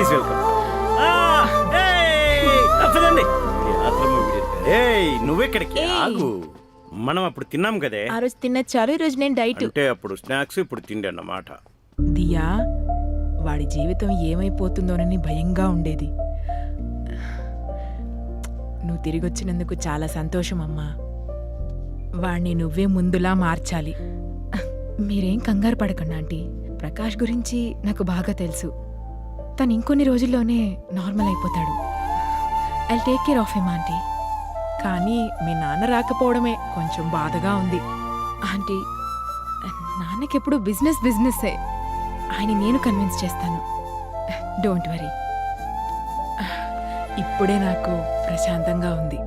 Please welcome. పదండి. ఏయ్ నువ్వెక్కడికి? ఆగు, మనం అప్పుడు తిన్నాం కదే. ఆ రోజు తిన్నది చాలు, ఈ రోజు నేను డైట్. అంటే అప్పుడు స్నాక్స్, ఇప్పుడు తిండి అన్నమాట. దియా, వాడి జీవితం ఏమైపోతుందోనని భయంగా ఉండేది. నువ్వు తిరిగి వచ్చినందుకు చాలా సంతోషం అమ్మా. వాణ్ణి నువ్వే ముందులా మార్చాలి. మీరేం కంగారు పడకండి ఆంటీ. ప్రకాష్ గురించి నాకు బాగా తెలుసు. తను ఇంకొన్ని రోజుల్లోనే నార్మల్ అయిపోతాడు. I take care of him aunty. కానీ మీ నాన్న రాకపోవడమే కొంచెం బాధగా ఉంది ఆంటీ. నాన్నకెప్పుడు బిజినెస్సే. ఆయన నేను కన్విన్స్ చేస్తాను. Don't worry. ఇప్పుడే నాకు ప్రశాంతంగా ఉంది.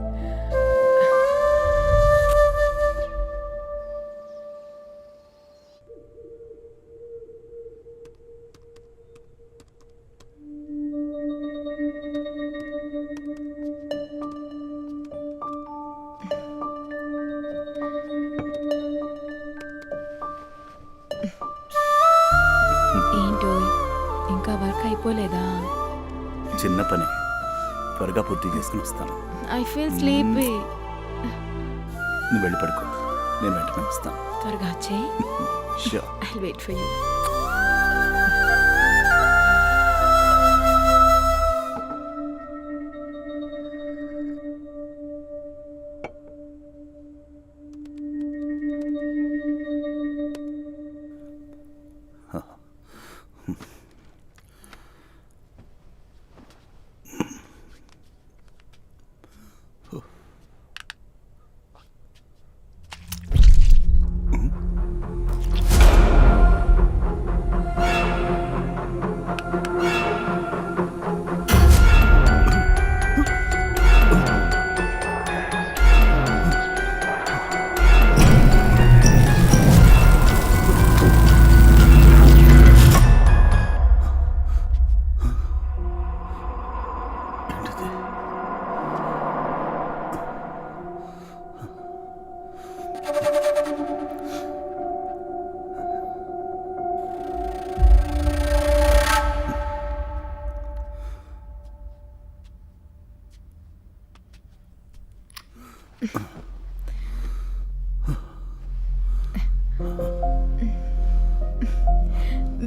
ఏంటో ఇంకా వర్క్ అయిపోలేదా? చిన్న పని, త్వరగా పూర్తి చేసుకుని వస్తాను. I feel sleepy. నువ్వు వెళ్ళి పడుకో, నేను వెంటనే వస్తాను. త్వరగా వచ్చేయ్. Sure. I'll wait for you.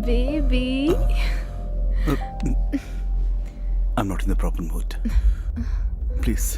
Baby. I'm not in the proper mood. Please.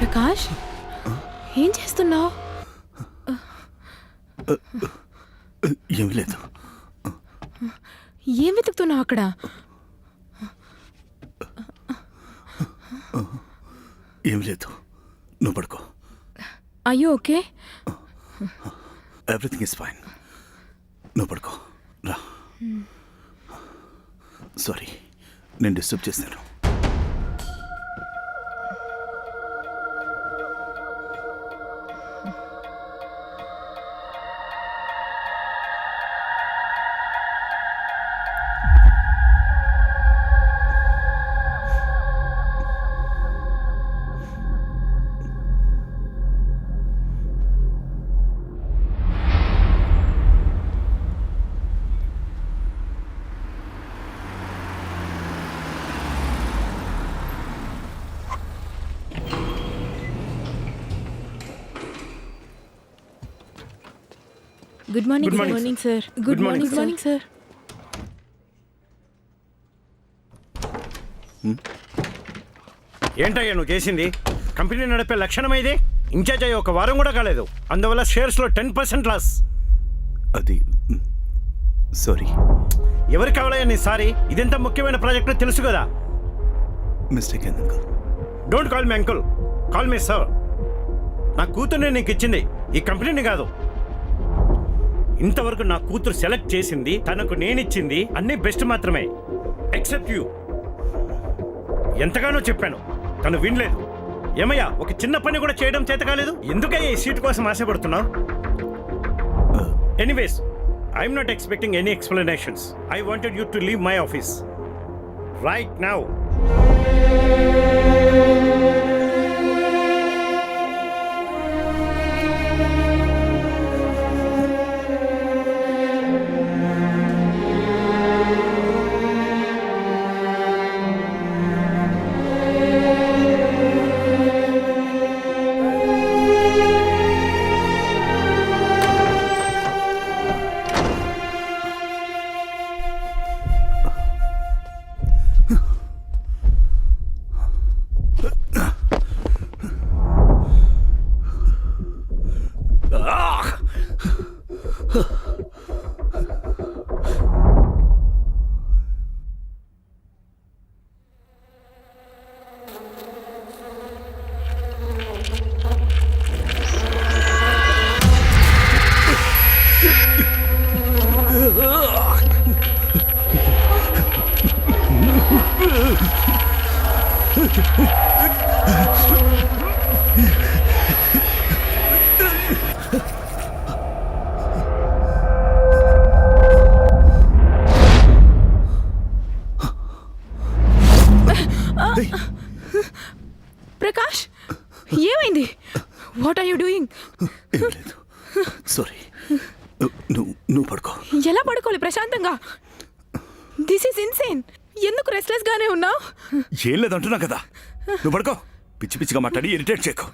Prakash ఏం చేస్తున్నావు? ఏమి లేదు. ఏం వెతుకుతున్నావు అక్కడ? ఏమి లేదు, నువ్వు పడుకో. అయ్యో ఓకే. Everything is fine. నువ్వు పడుకో రా. సారీ, నేను డిస్టర్బ్ చేశాను. Good morning. Good good morning, morning sir. Good good morning, morning sir. ఏంటయ్యా నువ్వు చేసింది? కంపెనీ నడిపే లక్షణం ఇది. ఇన్ఛార్జ్ అయ్యి ఒక వారం కూడా కాలేదు, అందువల్ల షేర్స్లో 10% లాస్. అది సారీ. ఎవరు కావాలయ్యా నీ సారీ? ఇదెంత ముఖ్యమైన ప్రాజెక్టు తెలుసు కదా. మిస్టేక్ అయింది uncle. Don't call me uncle, call me sir. నా కూతుర్ని నీకు ఇచ్చింది, ఈ కంపెనీని కాదు. ఇంతవరకు నా కూతురు సెలెక్ట్ చేసింది, తనకు నేనిచ్చింది అన్నీ బెస్ట్ మాత్రమే, ఎక్సెప్ట్ యూ. ఎంతగానో చెప్పాను, తను వినలేదు. ఏమయ్యా, ఒక చిన్న పని కూడా చేయడం చేత కాలేదు. ఎందుకయ్యా ఈ సీట్ కోసం ఆశపడుతున్నావు? Anyways, I'm not expecting any explanations. I wanted you to leave my office right now. Prakash ఏమైంది? What are you doing? ఏం లేదు, సారీ. నువ్వు పడుకో. ఎలా పడుకోవాలి ప్రశాంతంగా? This is insane. ఎందుకు రెస్ట్లెస్ గానే ఉన్నావు? ఏం లేదంటున్నా కదా, నువ్వు పడుకో. పిచ్చి పిచ్చిగా మాట్లాడి ఇరిటేట్ చేయకు.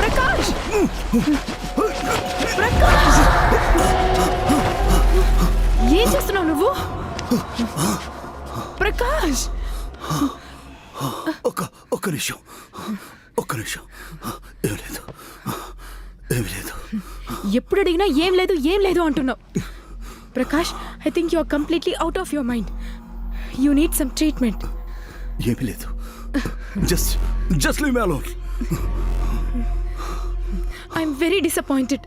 ప్రకాష్ ఏం చేస్తున్నావు నువ్వు? ప్రకాష్ ఒక్క నిమిషం. ఏమి లేదు. ఎప్పుడు అడిగినా ఏం లేదు అంటున్నావు. Prakash, I think you are completely out of your mind. You need some treatment. ఏమీ లేదు. Just leave me alone. I'm very disappointed.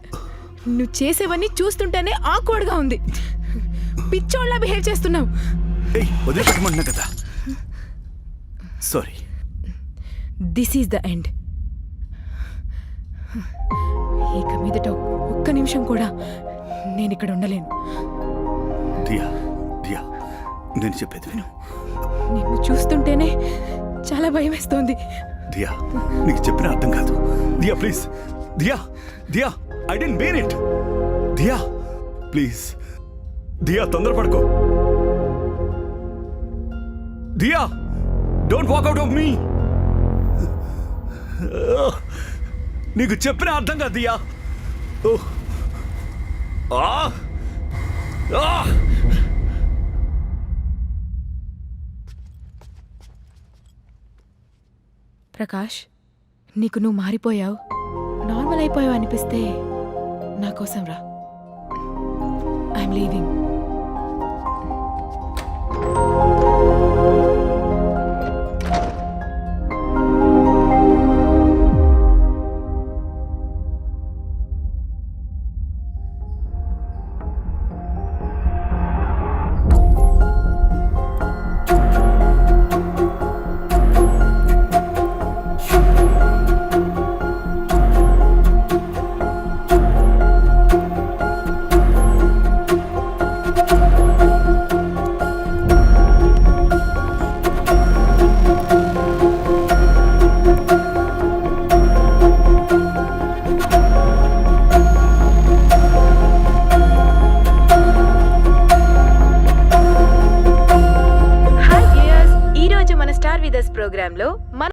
నువ్వు చేసేవన్నీ చూస్తుంటేనే ఆక్వర్డ్గా ఉంది. పిచ్చోళ్ళ బిహేవ్ చేస్తున్నావు. ఏయ్, వదిలిపెట్టమన్నా కదా. Sorry. This is the end. ఇక మీదట ఒక్క నిమిషం కూడా నేను ఇక్కడ ఉండలేను. దియా, నేను చెప్పేది విను. నిన్ను చూస్తుంటేనే చాలా భయం వేస్తోంది. దియా, నీకు చెప్పిన అర్థం కాదు. Diya please. Diya I don't mean it. Diya please. Diya తొందరపడుకో. Diya don't walk out of me. నీకు చెప్పిన అర్థం కాదు దియా. ప్రకాష్, నీకు నువ్వు మారిపోయావు, నార్మల్ అయిపోయావు అనిపిస్తే నా కోసం రా. I'm leaving. ప్రోగ్రాంలో మన